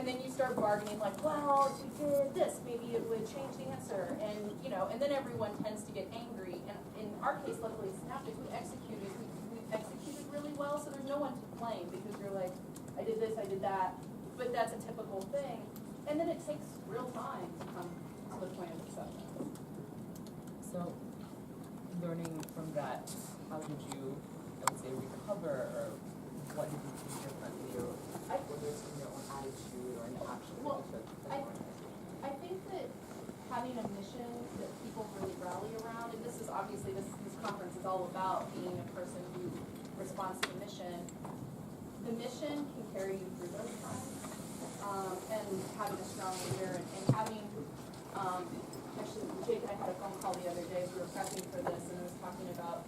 And then you start bargaining like, well, if we did this, maybe it would change the answer. And, and then everyone tends to get angry. And in our case, luckily, at Synaptic, we executed really well, so there's no one to blame because you're like, I did this, I did that. But that's a typical thing. And then it takes real time to come to the point of acceptance. So, learning from that, how did you, I would say, recover, or what did you do differently, or whether it's in your own attitude or an action that you took? I think that having a mission that people really rally around, and this is obviously, this conference is all about being a person who responds to the mission. The mission can carry you through those times, and having a strong leader and having, actually, Jake and I had a phone call the other day as we were prepping for this, and I was talking about,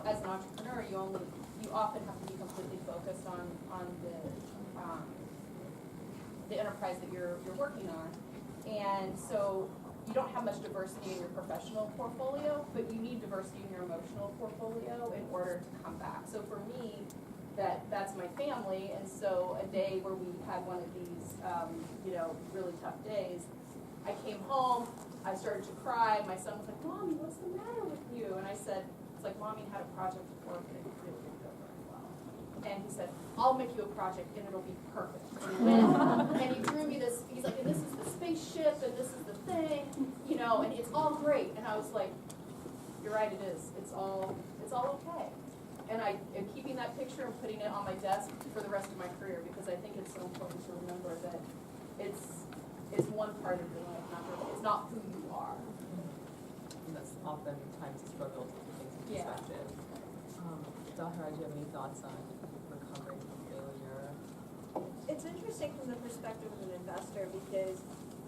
as an entrepreneur, you often have to be completely focused on the enterprise that you're working on, and so you don't have much diversity in your professional portfolio, but you need diversity in your emotional portfolio in order to come back. So for me, that's my family, and so a day where we had one of these, really tough days, I came home, I started to cry, my son was like, Mommy, what's the matter with you? And I said, it's like, Mommy had a project at work and it really didn't go very well. And he said, I'll make you a project and it'll be perfect. And he went, and he drew me this, he's like, and this is the spaceship and this is the thing, and it's all great. And I was like, you're right, it is. It's all okay. And I am keeping that picture and putting it on my desk for the rest of my career because I think it's so important to remember that it's one part of your life, it's not who you are. And that's oftentimes a struggle to put things in perspective. Zahra, do you have any thoughts on recovering from failure? It's interesting from the perspective of an investor because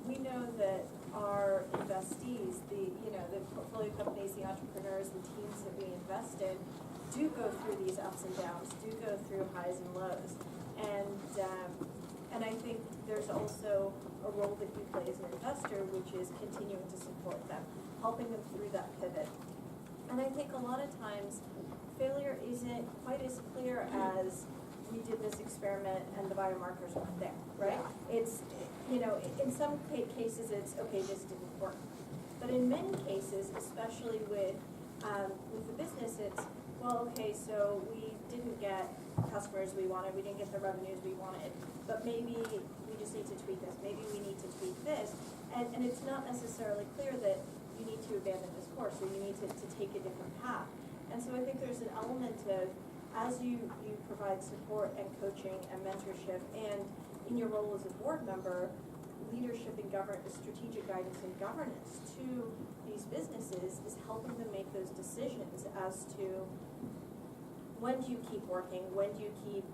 we know that our investees, the portfolio companies, the entrepreneurs, the teams that we invest in, do go through these ups and downs, do go through highs and lows, and I think there's also a role that you play as an investor, which is continuing to support them, helping them through that pivot. And I think a lot of times failure isn't quite as clear as we did this experiment and the biomarkers weren't there, right? It's, in some cases it's, okay, this didn't work. But in many cases, especially with the business, it's, well, okay, so we didn't get customers we wanted, we didn't get the revenues we wanted, but maybe we just need to tweak this, maybe we need to tweak this. And it's not necessarily clear that you need to abandon this course or you need to take a different path. And so I think there's an element of, as you provide support and coaching and mentorship, and in your role as a board member, leadership and strategic guidance and governance to these businesses is helping them make those decisions as to when do you keep working, when do you keep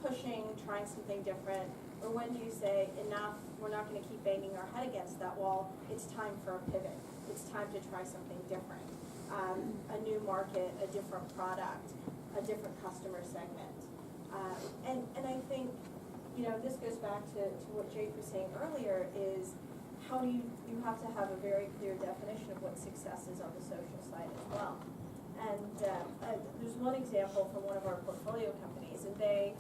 pushing, trying something different, or when do you say, enough, we're not going to keep banging our head against that wall, it's time for a pivot, it's time to try something different, a new market, a different product, a different customer segment. And I think, this goes back to what Jake was saying earlier, is how do you have to have a very clear definition of what success is on the social side as well. And there's one example from one of our portfolio companies, and they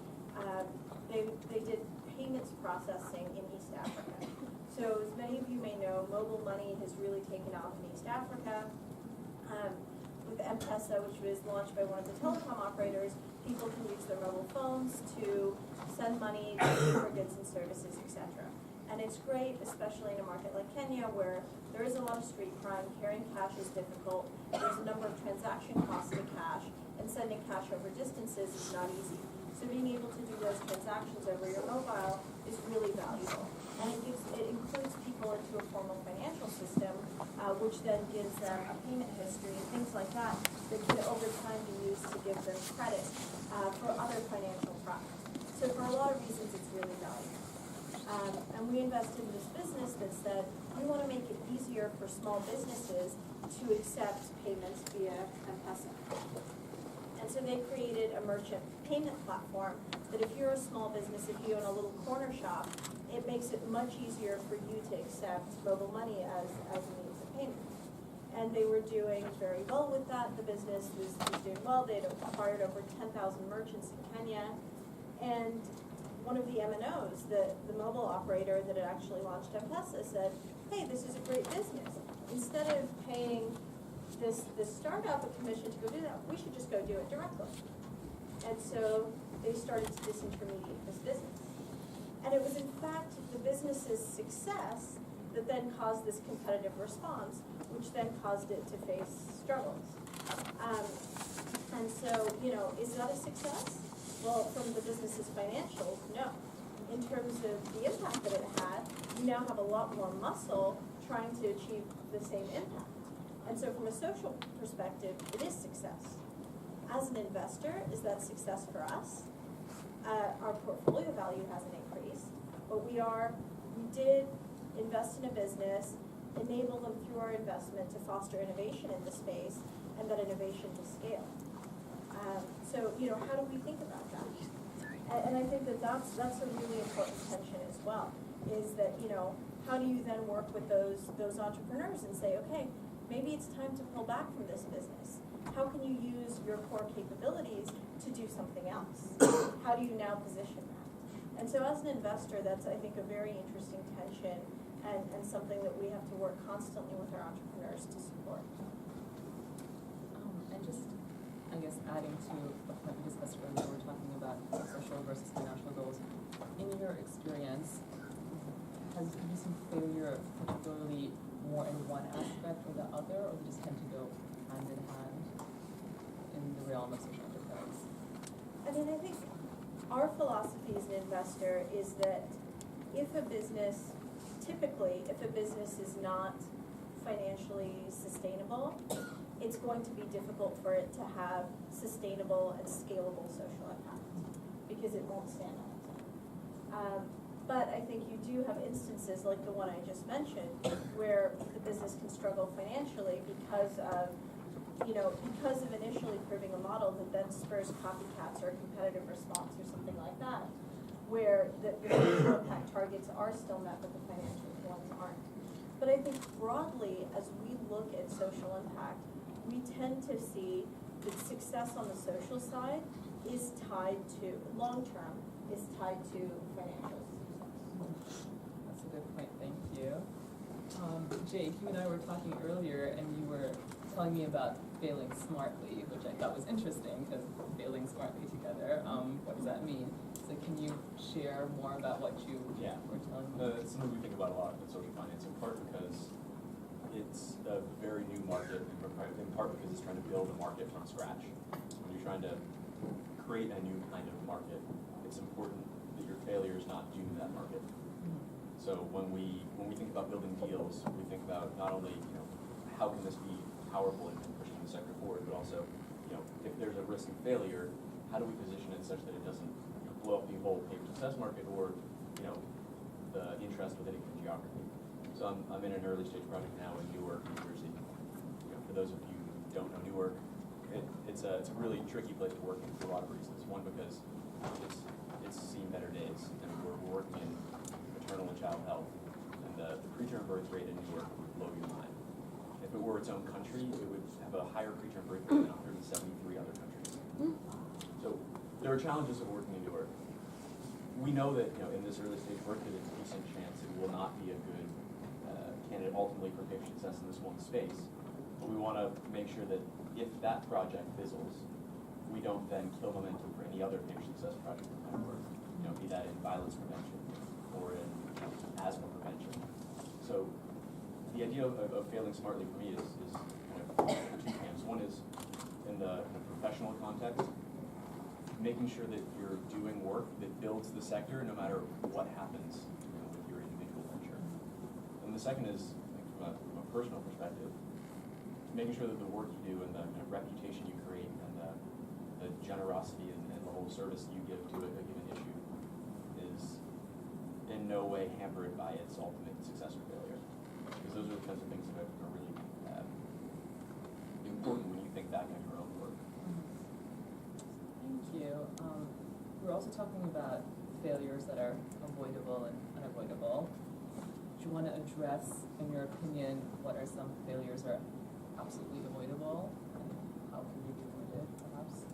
did payments processing in East Africa. So as many of you may know, mobile money has really taken off in East Africa. With M-Pesa, which was launched by one of the telecom operators, people can use their mobile phones to send money, pay for goods and services, etc. And it's great, especially in a market like Kenya, where there is a lot of street crime, carrying cash is difficult, there's a number of transaction costs to cash, and sending cash over distances is not easy. So being able to do those transactions over your mobile is really valuable. And it includes people into a formal financial system, which then gives them a payment history and things like that that can over time be used to give them credit for other financial products. So for a lot of reasons, it's really valuable. And we invested in this business that said, we want to make it easier for small businesses to accept payments via M-Pesa. And so they created a merchant payment platform that if you're a small business, if you own a little corner shop, it makes it much easier for you to accept mobile money as a means of payment. And they were doing very well with that. The business was doing well. They had acquired over 10,000 merchants in Kenya. And one of the M&Os, the mobile operator that had actually launched M-Pesa said, hey, this is a great business. Instead of paying this startup a commission to go do that, we should just go do it directly. And so they started to disintermediate this business. And it was in fact the business's success that then caused this competitive response, which then caused it to face struggles. And so, is that a success? Well, from the business's financials, no. In terms of the impact that it had, you now have a lot more muscle trying to achieve the same impact. And so from a social perspective, it is success. As an investor, is that success for us? Our portfolio value hasn't increased, but we did invest in a business, enable them through our investment to foster innovation in the space, and that innovation to scale. So, how do we think about that? And I think that's a really important tension as well, is that, how do you then work with those entrepreneurs and say, okay, maybe it's time to pull back from this business. How can you use your core capabilities to do something else? How do you now position that? And so as an investor, that's, I think, a very interesting tension and something that we have to work constantly with our entrepreneurs to support. And just, I guess, adding to a point we discussed earlier, we're talking about social versus financial goals. In your experience, has you seen failure particularly more in one aspect or the other, or they just tend to go hand in hand in the realm of social enterprise? I mean, I think our philosophy as an investor is that if a business is not financially sustainable, it's going to be difficult for it to have sustainable and scalable social impact because it won't stand on its own. But I think you do have instances like the one I just mentioned where the business can struggle financially because of initially proving a model that then spurs copycats or a competitive response or something like that, where the social impact targets are still met but the financial ones aren't. But I think broadly, as we look at social impact, we tend to see that success on the social side is tied to, long-term, is tied to financial success. That's a good point, thank you. Jake, you and I were talking earlier and you were telling me about failing smartly, which I thought was interesting because failing smartly together, what does that mean? So can you share more about what you were telling me? It's something we think about a lot in social finance, in part because it's a very new market, in part because it's trying to build a market from scratch. When you're trying to create a new kind of market, it's important that your failures not doom that market. So when we think about building deals, we think about not only how can this be powerful in pushing the sector forward, but also if there's a risk of failure, how do we position it such that it doesn't blow up the whole paper success market or the interest within a given geography. So I'm in an early stage project now in Newark, New Jersey. For those of you who don't know Newark, it's a really tricky place to work in for a lot of reasons. One, because it's seen better days, and we're working in maternal and child health, and the preterm birth rate in Newark would blow your mind. If it were its own country, it would have a higher preterm birth rate than 173 other countries. So there are challenges of working in Newark. We know that in this early stage work, there's a decent chance it will not be a good candidate ultimately for patient success in this one space. But we want to make sure that if that project fizzles, we don't then kill momentum for any other patient success project that might work. Be that in violence prevention or in asthma prevention. So the idea of failing smartly for me is kind of two camps. One is in the professional context, making sure that you're doing work that builds the sector no matter what happens with your individual venture. And the second is, I think from a personal perspective, making sure that the work you do and the kind of reputation you create and the generosity and the whole service you give to a given issue is in no way hampered by its ultimate success or failure. Because those are the kinds of things that are really important when you think back on your own work. Thank you. We're also talking about failures that are avoidable and unavoidable. Do you want to address, in your opinion, what are some failures that are absolutely avoidable and how can we be avoided, perhaps?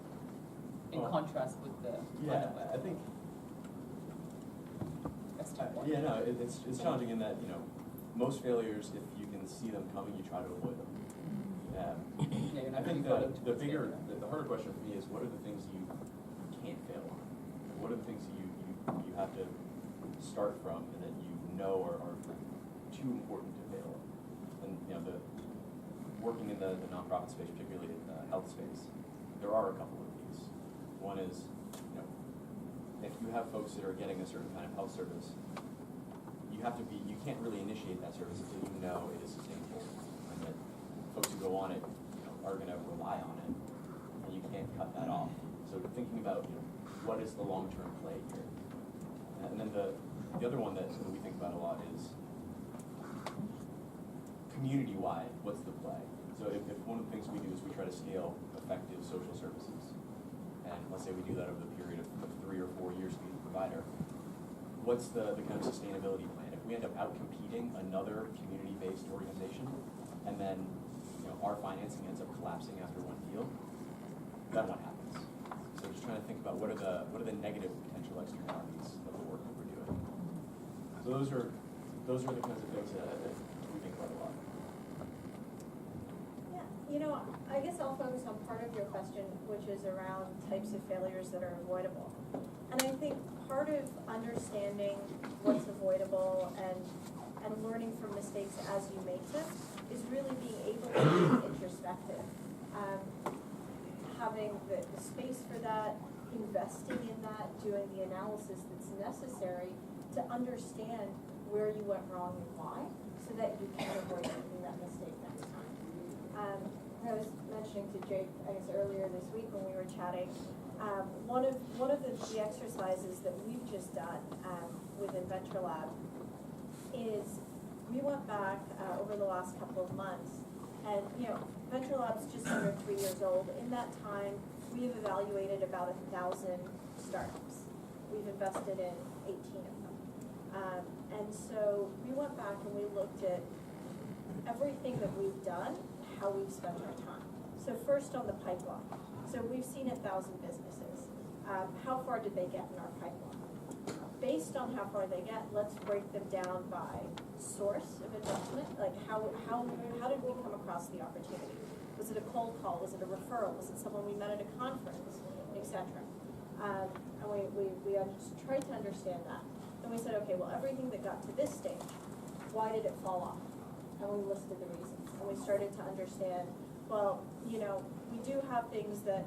In contrast with the I think point. Yeah, no, it's challenging in that, most failures, if you can see them coming, you try to avoid them. Yeah, you're I not think gonna go the to bigger, failure. the harder question for me is, what are the things you can't fail on? What are the things you have to start from and that are too important to fail on? And, working in the nonprofit space, particularly in the health space, there are a couple of these. One is, if you have folks that are getting a certain kind of health service, you can't really initiate that service until you know it is sustainable, and that folks who go on it, are gonna rely on it, and you can't cut that off. So thinking about, what is the long-term play here? And then the other one that we think about a lot is community-wide, what's the play? So if one of the things we do is we try to scale effective social services, and let's say we do that over the period of 3 or 4 years to be the provider, what's the kind of sustainability plan? If we end up out-competing another community-based organization, and then our financing ends up collapsing after one deal, then what happens? So just trying to think about what are the negative potential externalities of the work that we're doing. So those are the kinds of things that we think about a lot. Yeah, I guess I'll focus on part of your question, which is around types of failures that are avoidable. And I think part of understanding what's avoidable and learning from mistakes as you make them is really being able to be introspective. Having the space for that, investing in that, doing the analysis that's necessary to understand where you went wrong and why, so that you can avoid making that mistake next time. I was mentioning to Jake, I guess earlier this week when we were chatting, one of the exercises that we've just done within Venture Lab is we went back over the last couple of months, and Venture Lab's just under 3 years old. In that time, we've evaluated about 1,000 startups. We've invested in 18 of them. And so we went back and we looked at everything that we've done, how we've spent our time. So first on the pipeline. So we've seen 1,000 businesses. How far did they get in our pipeline? Based on how far they get, let's break them down by source of investment. Like how did we come across the opportunity? Was it a cold call? Was it a referral? Was it someone we met at a conference, etc.? And we tried to understand that. Then we said, okay, well, everything that got to this stage, why did it fall off? And we listed the reasons. And we started to understand, well, we do have things that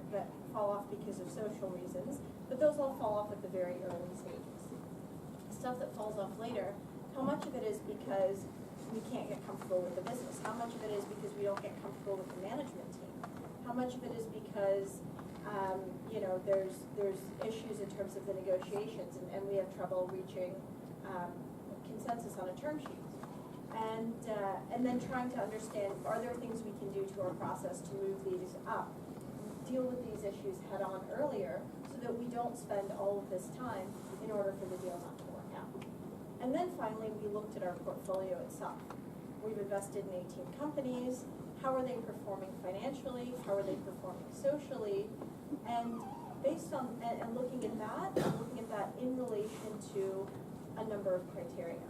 fall off because of social reasons, but those all fall off at the very early stages. Stuff that falls off later, how much of it is because we can't get comfortable with the business? How much of it is because we don't get comfortable with the management team? How much of it is because there's issues in terms of the negotiations and we have trouble reaching consensus on a term sheet? And then trying to understand, are there things we can do to our process to move these up, deal with these issues head on earlier, so that we don't spend all of this time in order for the deal not to work out. And then finally, we looked at our portfolio itself. We've invested in 18 companies. How are they performing financially? How are they performing socially? And based on, and looking at that in relation to a number of criteria.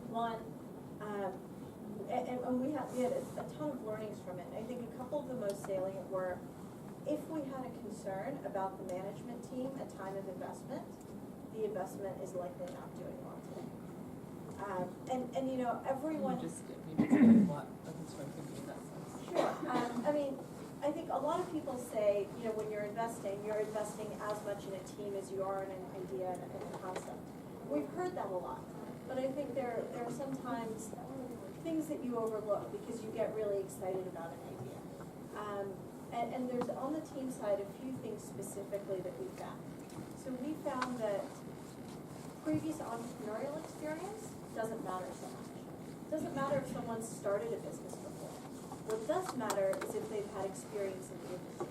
One, and we had a ton of learnings from it. I think a couple of the most salient were, if we had a concern about the management team at time of investment, the investment is likely not doing well today. And everyone. Maybe explain what a concern could be in that sense. Sure. I think a lot of people say, when you're investing as much in a team as you are in an idea and a concept. We've heard that a lot, but I think there are sometimes things that you overlook because you get really excited about an idea. And there's on the team side a few things specifically that we found. So we found that previous entrepreneurial experience doesn't matter so much. It doesn't matter if someone started a business before. What does matter is if they've had experience in the industry.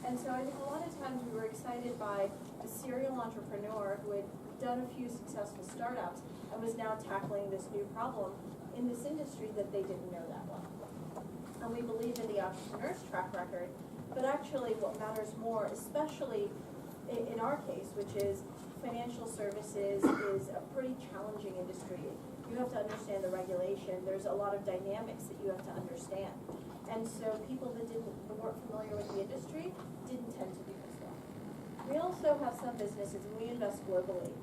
And so I think a lot of times we were excited by a serial entrepreneur who had done a few successful startups and was now tackling this new problem in this industry that they didn't know that well. And we believe in the entrepreneur's track record, but actually what matters more, especially in our case, which is financial services is a pretty challenging industry. You have to understand the regulation. There's a lot of dynamics that you have to understand. And so people that weren't familiar with the industry didn't tend to do this well. We also have some businesses, and we invest globally,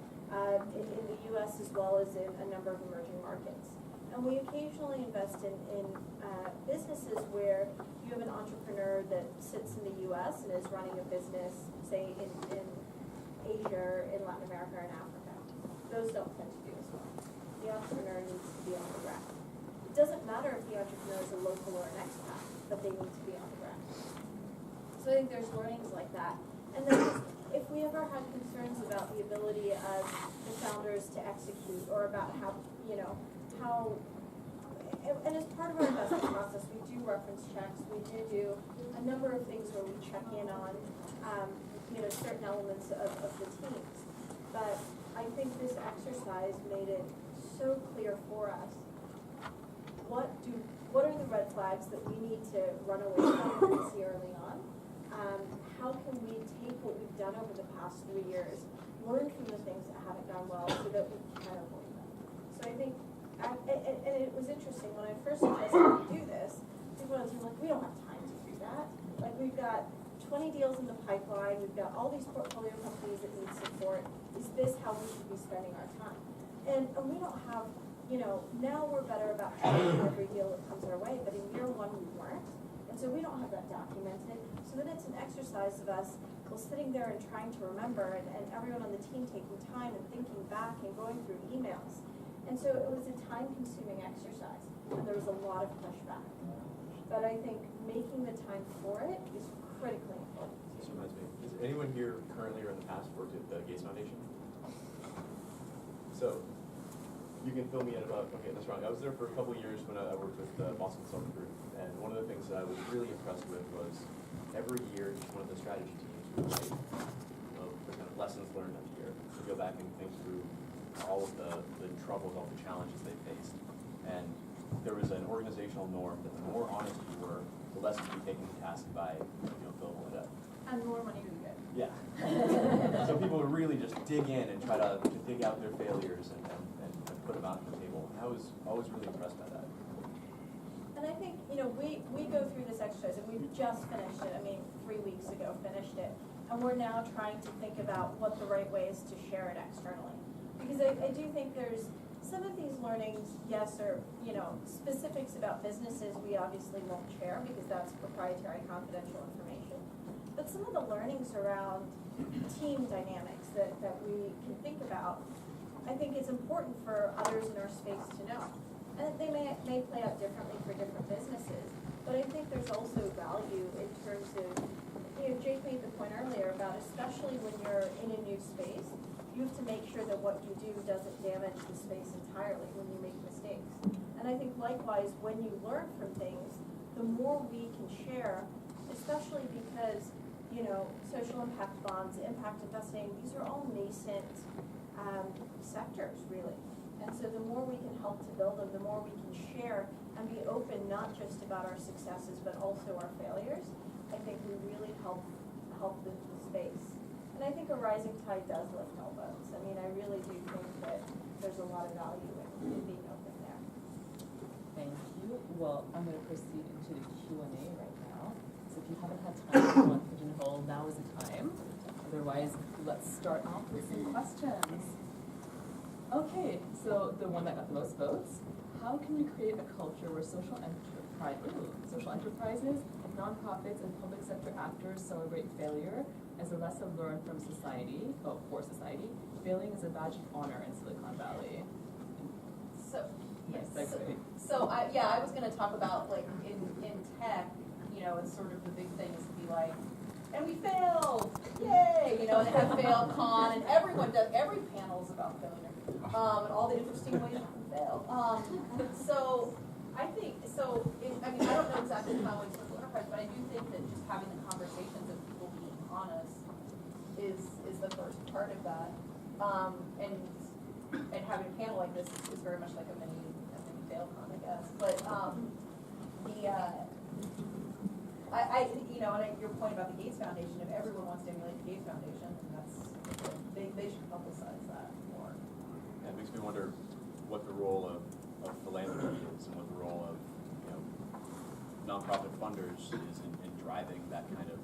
in the US as well as in a number of emerging markets. And we occasionally invest in businesses where you have an entrepreneur that sits in the US and is running a business, say in Asia, in Latin America, and Africa. Those don't tend to do as well. The entrepreneur needs to be on the ground. It doesn't matter if the entrepreneur is a local or an expat, but they need to be on the ground. So I think there's learnings like that. And then if we ever had concerns about the ability of the founders to execute, or about how, and as part of our investment process, we do reference checks, we do a number of things where we check in on, certain elements of the teams. But I think this exercise made it so clear for us, what are the red flags that we need to run away from and see early on? How can we take what we've done over the past 3 years, learn from the things that haven't gone well so that we can avoid them? So I think, and it was interesting, when I first suggested we do this, people on the team were like, we don't have time to do that. Like, we've got 20 deals in the pipeline, we've got all these portfolio companies that need support. Is this how we should be spending our time? And we don't have, now we're better about tracking every deal that comes our way, but in year one we weren't. And so we don't have that documented. So then it's an exercise of us sitting there and trying to remember, and everyone on the team taking time and thinking back and going through emails. And so it was a time-consuming exercise, and there was a lot of pushback. But I think making the time for it is critically important. This reminds me, is anyone here currently or in the past worked at the Gates Foundation? So, you can fill me in about, okay, that's wrong. I was there for a couple of years when I worked with the Boston Consulting Group, and one of the things that I was really impressed with was every year each one of the strategy teams would write, the kind of lessons learned every year, to go back and think through all of the troubles, all the challenges they faced. And there was an organizational norm that the more honest you were, the less you'd be taken to task by Bill and Linda. And more money to get. Yeah. So people would really just dig in and try to dig out their failures and put them out on the table. And I was always really impressed by that. And I think, we go through this exercise, and we've just finished it. 3 weeks ago, finished it. And we're now trying to think about what the right way is to share it externally. Because I do think there's some of these learnings, yes, are, specifics about businesses we obviously won't share because that's proprietary, confidential information. But some of the learnings around team dynamics that we can think about, I think it's important for others in our space to know. And they may play out differently for different businesses, but I think there's also value in terms of, Jake made the point earlier about, especially when you're in a new space, you have to make sure that what you do doesn't damage the space entirely when you make mistakes. And I think likewise, when you learn from things, the more we can share, especially because, social impact bonds, impact investing, these are all nascent sectors, really. And so the more we can help to build them, the more we can share and be open, not just about our successes, but also our failures, I think we really help the space. And I think a rising tide does lift all boats. I really do think that there's a lot of value in being open there. Thank you. Well, I'm going to proceed into the Q&A right now. So if you haven't had time on Pigeonhole, now is the time. Otherwise, let's start off with some questions. Okay, so the one that got the most votes. How can we create a culture where social enterprises, nonprofits, and public sector actors celebrate failure as a lesson learned from society, for society? Failing is a badge of honor in Silicon Valley. So, Nice yes. segue. So I was going to talk about in tech, it's sort of the big things to be like, and we failed, yay, and have fail con, and everyone does, every panel is about failure, and all the interesting ways you can fail. So I think, I don't know exactly how it's social enterprise, but I do think that just having the conversations of people being honest is the first part of that. And having a panel like this is very much like a mini fail con, I guess. But Your point about the Gates Foundation, if everyone wants to emulate the Gates Foundation, then they should publicize that more. It makes me wonder what the role of philanthropy is and what the role of, nonprofit funders is in driving that kind of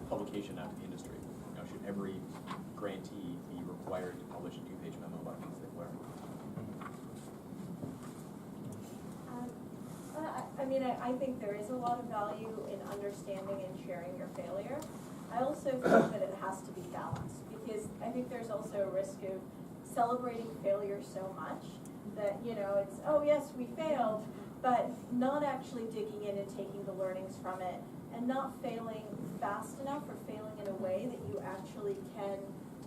publication out to the industry. Should every grantee be required to publish a 2-page memo about things they've learned? I think there is a lot of value in understanding and sharing your failure. I also think that it has to be balanced, because I think there's also a risk of celebrating failure so much that, it's, oh yes, we failed, but not actually digging in and taking the learnings from it, and not failing fast enough or failing in a way that you actually can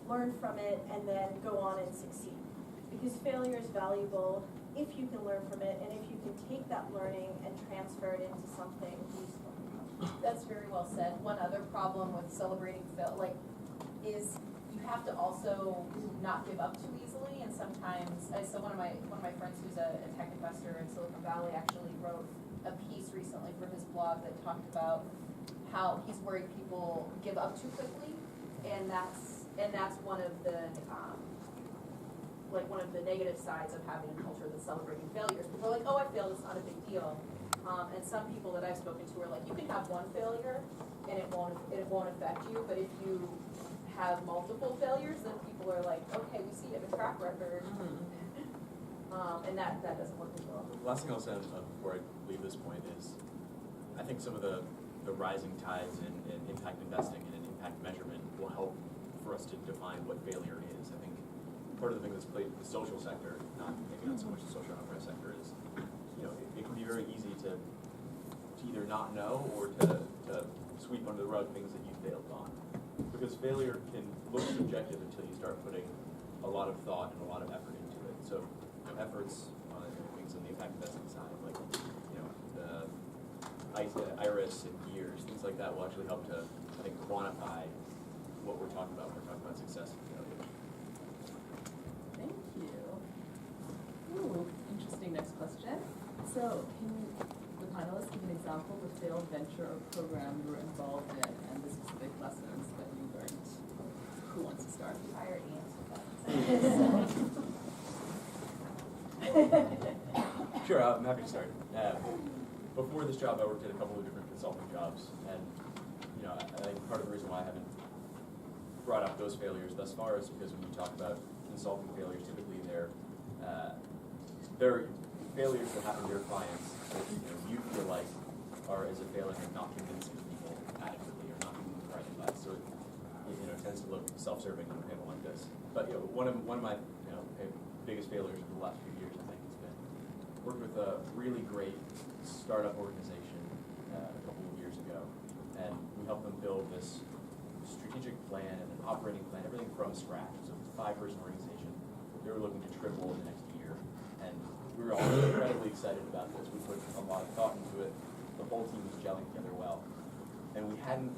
learn from it and then go on and succeed. Because failure is valuable if you can learn from it and if you can take that learning and transfer it into something useful. That's very well said. One other problem with celebrating is you have to also not give up too easily. And sometimes, so one of my friends who's a tech investor in Silicon Valley actually wrote a piece recently for his blog that talked about how he's worried people give up too quickly, and that's one of the one of the negative sides of having a culture that's celebrating failures. People are like, oh, I failed, it's not a big deal. And some people that I've spoken to are like, you can have one failure and it won't affect you, but if you have multiple failures, then people are like, okay, we see you have a track record. And that doesn't work as well. The last thing I'll say before I leave this point is, I think some of the rising tides in impact investing and in impact measurement will help for us to define what failure is. I think part of the thing that's played the social sector, maybe not so much the social enterprise sector, is it can be very easy to either not know or to sweep under the rug things that you failed on. Because failure can look subjective until you start putting a lot of thought and a lot of effort into it. So efforts on things on the impact investing side, like the iris and gears, things like that will actually help to, I think, quantify what we're talking about when we're talking about success and failure. Thank you. Ooh, interesting next question. So, can the panelists give an example of a failed venture or program you were involved in and the specific lessons that you learned? Who wants to start? I already answered that. Sure, I'm happy to start. Before this job, I worked at a couple of different consulting jobs, and I think part of the reason why I haven't brought up those failures thus far is because when you talk about consulting failures, typically they're failures that happen to your clients that you feel like are as a failure of not convincing people adequately or not giving them the right advice. So it tends to look self-serving on a panel like this. But one of my biggest failures over the last few years, I think, has been worked with a really great startup organization a couple of years ago, and we helped them build this strategic plan and an operating plan, everything from scratch. It was a 5-person organization. They were looking to triple in the next year, and we were all incredibly excited about this. We put a lot of thought into it. The whole team was gelling together well, and we hadn't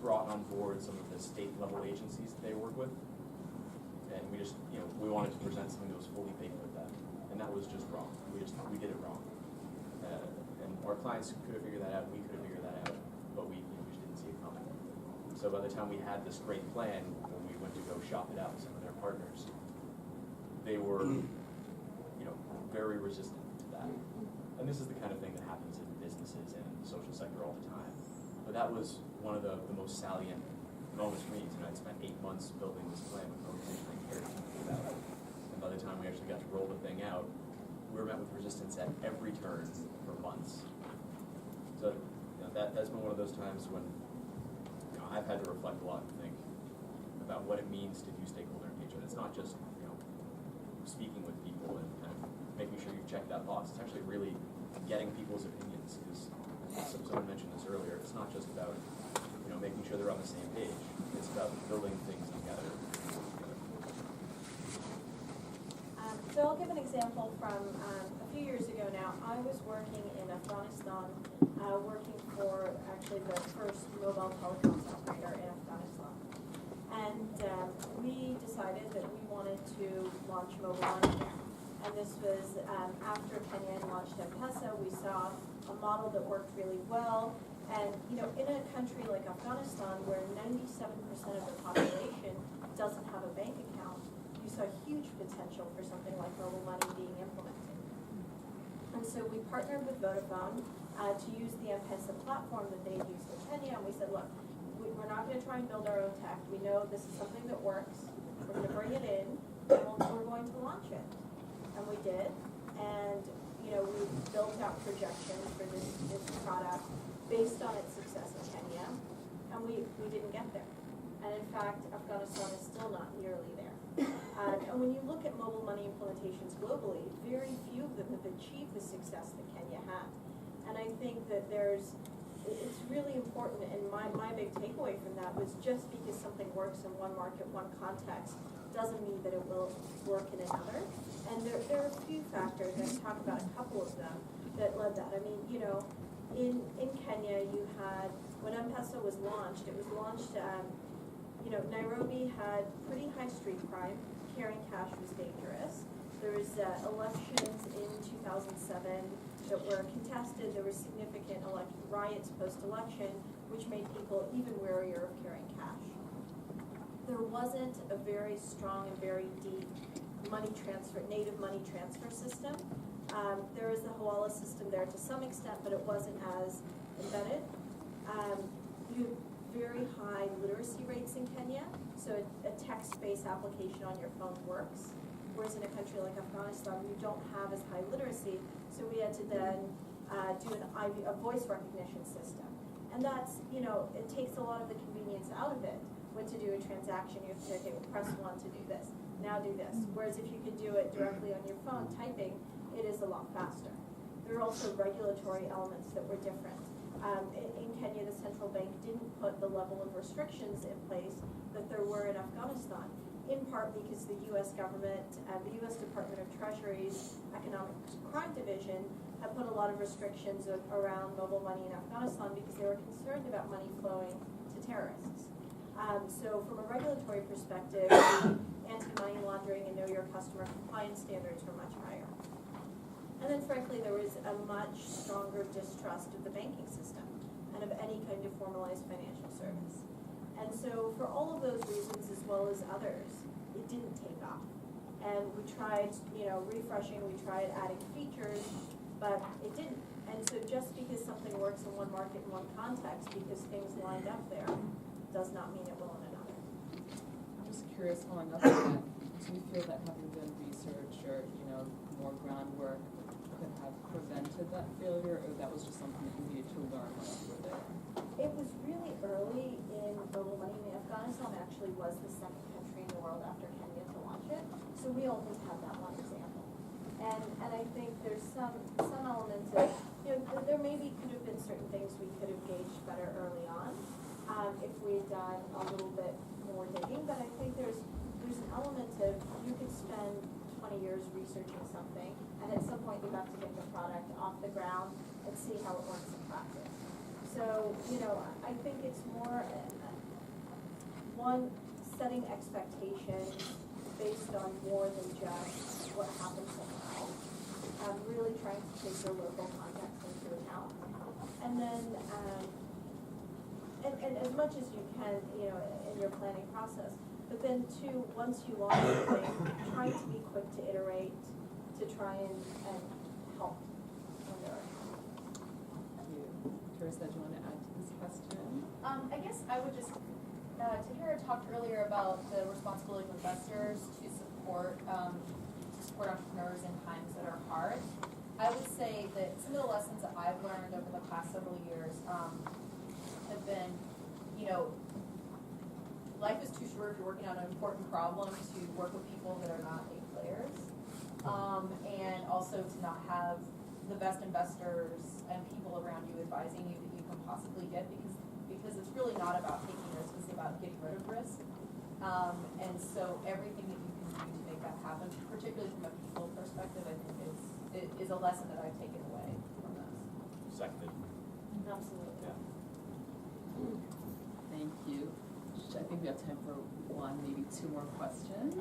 brought on board some of the state-level agencies that they work with, and we just, we wanted to present something that was fully baked with them, and that was just wrong. We did it wrong, and our clients could have figured that out. We could have figured that out, but we just didn't see it coming. So by the time we had this great plan, when we went to go shop it out with some of their partners, they were, very resistant to that. And this is the kind of thing that happens in businesses and in the social sector all the time. But that was one of the most salient moments for me. I'd spent 8 months building this plan with an organization I cared deeply about. And by the time we actually got to roll the thing out, we were met with resistance at every turn for months. So that's been one of those times when I've had to reflect a lot and think about what it means to do stakeholder engagement. It's not just speaking with people and kind of making sure you've checked that box. It's actually really getting people's opinions, because someone mentioned this earlier. It's not just about making sure they're on the same page. It's about building things together. So I'll give an example from a few years ago now. I was working in Afghanistan, working for actually the first mobile telecoms operator in Afghanistan. And we decided that we wanted to launch mobile money there. And this was after Kenya had launched M-Pesa. We saw a model that worked really well. And in a country like Afghanistan, where 97% of the population doesn't have a bank account, you saw huge potential for something like mobile money being implemented. And so we partnered with Vodafone to use the M-Pesa platform that they used in Kenya. And we said, look, we're not going to try and build our own tech. We know this is something that works. We're going to bring it in, and we're going to launch it. And we did. And we built out projections for this product based on its success in Kenya. And we didn't get there. And in fact, Afghanistan is still not nearly there. And when you look at mobile money implementations globally, very few of them have achieved the success that Kenya had. And I think that it's really important, and my big takeaway from that was just because something works in one market, one context, doesn't mean that it will work in another. And there are a few factors, and I talk about a couple of them, that led that. I mean, in Kenya, you had, when M-Pesa was launched, it was launched, Nairobi had pretty high street crime. Carrying cash was dangerous. There was elections in 2007 that were contested. There were significant riots post-election, which made people even warier of carrying cash. There wasn't a very strong and very deep native money transfer system. There was the Hawala system there to some extent, but it wasn't as embedded. You had very high literacy rates in Kenya, so a text-based application on your phone works. Whereas in a country like Afghanistan, you don't have as high literacy, so we had to then do a voice recognition system. And that's, it takes a lot of the convenience out of it. When to do a transaction, you have to say, okay, well, press 1 to do this, now do this. Whereas if you could do it directly on your phone, typing, it is a lot faster. There are also regulatory elements that were different. In Kenya, the central bank didn't put the level of restrictions in place that there were in Afghanistan, in part because the U.S. government and the U.S. Department of Treasury's Economic Crime Division had put a lot of restrictions around mobile money in Afghanistan because they were concerned about money flowing to terrorists. So from a regulatory perspective, anti-money laundering and know your customer compliance standards were much higher. And then frankly, there was a much stronger distrust of the banking system and of any kind of formalized financial service. And so for all of those reasons, as well as others, it didn't take off. And we tried, refreshing, we tried adding features, but it didn't. And so just because something works in one market, in one context, because things lined up there, does not mean it will in another. I'm just curious, following up on that, do you feel that having done research or, more groundwork could have prevented that failure, or that was just something that you needed to learn while you were there? It was really early in mobile money. Afghanistan actually was the second country in the world after Kenya to launch it, so we only had that one example. And I think there's some elements of, there maybe could have been certain things we could have gauged better early on if we had done a little bit more digging, but I think there's an element of you could spend 20 years researching something, and at some point you have to get the product off the ground and see how it works in practice. So, I think it's more, one, setting expectations based on more than just what happens somewhere else. Really trying to take your local context into account. And then, and as much as you can, in your planning process. But then two, once you launch something, trying to be quick to iterate, to try and help when there are challenges. Thank you. Teresa, do you want to add to this question? I guess I would just, Tahira talked earlier about the responsibility of investors to support entrepreneurs in times that are hard. I would say that some of the lessons that I've learned over the past several years have been, life is too short if you're working on an important problem to work with people that are not A players. And also to not have the best investors and people around you advising you that you can possibly get because it's really not about taking risk, it's about getting rid of risk. And so everything that you can do to make that happen, particularly from a people perspective, I think is a lesson that I've taken away from this. Seconded. Absolutely. Yeah. Thank you. I think we have time for one, maybe two more questions.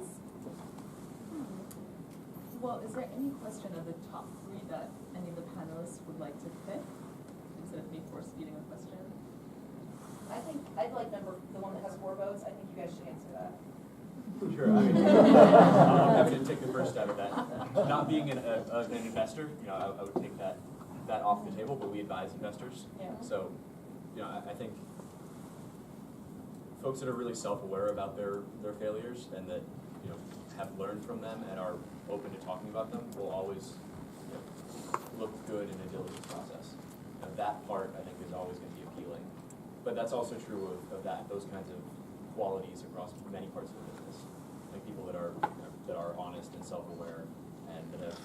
Well, is there any question of the top 3 that any of the panelists would like to pick, instead of me force feeding a question? I think, I'd like the one that has 4 votes, I think you guys should answer that. Sure, I mean, I'm happy to take the first stab at that. Not being an investor, you know, I would take that off the table, but we advise investors. Yeah. So, you know, I think folks that are really self-aware about their failures and that, you know, have learned from them and are open to talking about them will always, you know, look good in a diligence process. And that part, I think, is always going to be appealing. But that's also true of those kinds of qualities across many parts of the business. Like people that are honest and self-aware and that have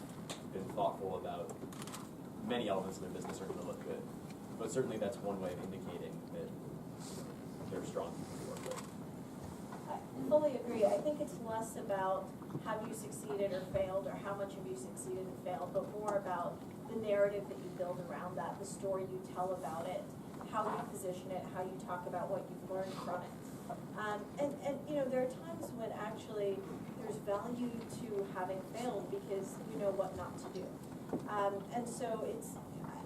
been thoughtful about many elements of their business are going to look good. But certainly that's one way of indicating that they're strong people to work with. I fully agree. I think it's less about have you succeeded or failed, or how much have you succeeded and failed, but more about the narrative that you build around that, the story you tell about it, how you position it, how you talk about what you've learned from it. And you know, there are times when actually there's value to having failed because you know what not to do. And so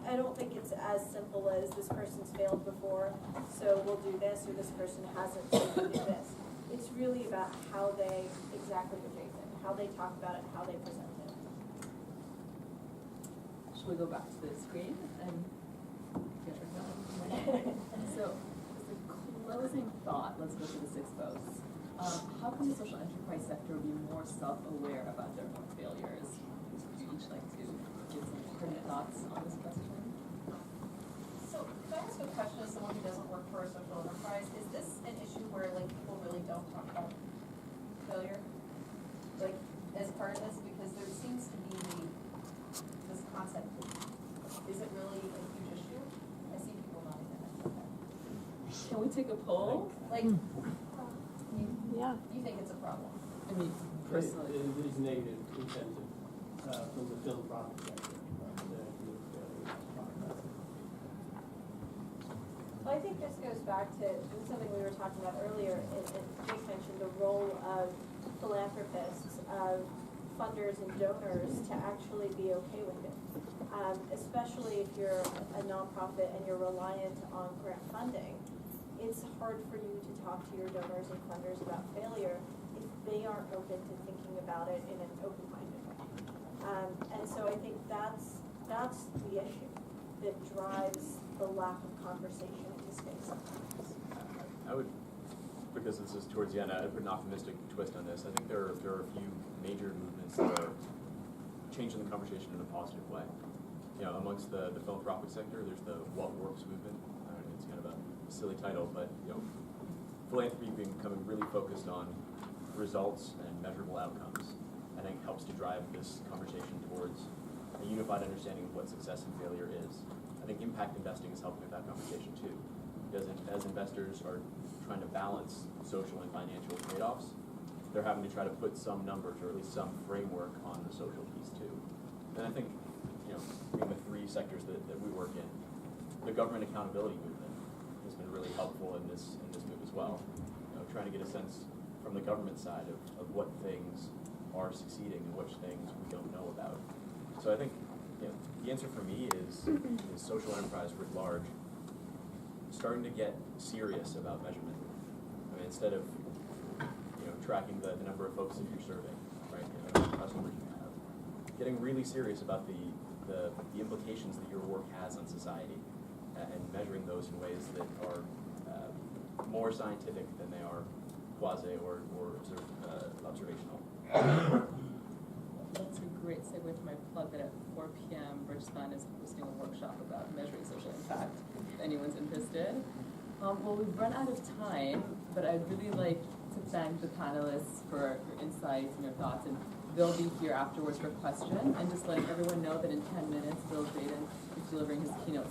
I don't think it's as simple as this person's failed before, so we'll do this, or this person hasn't, so we'll do this. It's really about how they, exactly what Jason, how they talk about it, how they present it. Should we go back to the screen and get her going? So, as a closing thought, let's go to the 6 votes. How can the social enterprise sector be more self-aware about their own failures? Would you each like to give some pertinent thoughts on this question? So, can I ask a question as someone who doesn't work for a social enterprise? Is this an issue where like people really don't talk about failure? Like, as part of this? Because there seems to be this concept. Is it really a huge issue? I see people nodding their heads. Can we take a poll? Like, Yeah. you think it's a problem? I mean, personally. It is negative incentive from the philanthropic sector. Well, I think this goes back to something we were talking about earlier, and Jake mentioned the role of philanthropists, of funders and donors to actually be okay with it. Especially if you're a nonprofit and you're reliant on grant funding, it's hard for you to talk to your donors and funders about failure if they aren't open to thinking about it in an open-minded way. And so I think that's the issue that drives the lack of conversation in this space sometimes. I would, because this is towards the end, I would put an optimistic twist on this. I think there are a few major movements that are changing the conversation in a positive way. You know, amongst the philanthropic sector, there's the What Works movement. It's kind of a silly title, but you know, philanthropy becoming really focused on results and measurable outcomes, I think helps to drive this conversation towards a unified understanding of what success and failure is. I think impact investing is helping with that conversation too, because as investors are trying to balance social and financial trade-offs, they're having to try to put some numbers or at least some framework on the social piece too. And I think, you know, in the 3 sectors that we work in, the government accountability movement has been really helpful in this move as well. You know, trying to get a sense from the government side of what things are succeeding and which things we don't know about. So I think, you know, the answer for me is social enterprise writ large starting to get serious about measurement. I mean, instead of, you know, tracking the number of folks that you're serving, right, you know, how many customers you have, getting really serious about the implications that your work has on society, and measuring those in ways that are more scientific than they are quasi or sort of observational. That's a great segue to my plug that at 4 p.m. Bridgestone is hosting a workshop about measuring social impact, if anyone's interested. Well, we've run out of time, but I'd really like to thank the panelists for your insights and your thoughts, and they'll be here afterwards for questions, and just letting everyone know that in 10 minutes, Bill Drayden is delivering his keynote